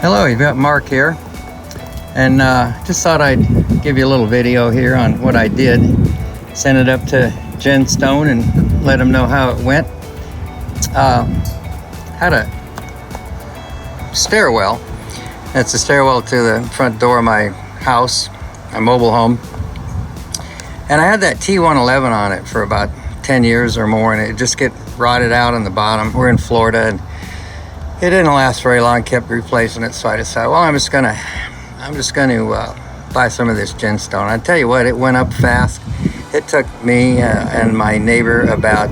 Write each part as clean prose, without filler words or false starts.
Hello, you've got Mark here, and just thought I'd give you a little video here on what I did. Send it up to GenStone and let them know how it went. Had a stairwell. That's a stairwell to the front door of my house, my mobile home. And I had that T111 on it for about 10 years or more, and it just get rotted out on the bottom. We're in Florida, and it didn't last very long. Kept replacing it, so I decided, well, I'm just gonna buy some of this GenStone. I tell you what, it went up fast. It took me and my neighbor about,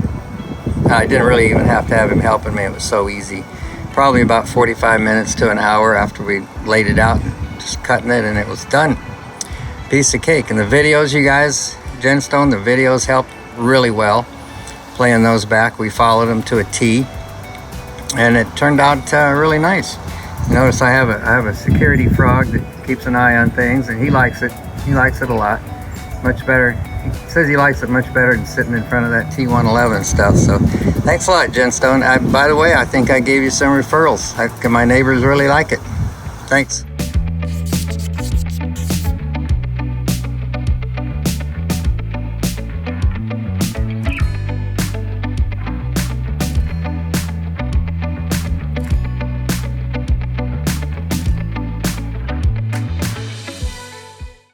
I didn't really even have to have him helping me. It was so easy. Probably about 45 minutes to an hour after we laid it out, just cutting it, and it was done. Piece of cake. And the videos, you guys, GenStone, the videos helped really well. Playing those back, we followed them to a T, and it turned out really nice. Notice I have a security frog that keeps an eye on things, and he likes it. He likes it a lot. Much better. He says he likes it much better than sitting in front of that T111 stuff. So thanks a lot, GenStone. By the way, I think I gave you some referrals. My neighbors really like it. Thanks.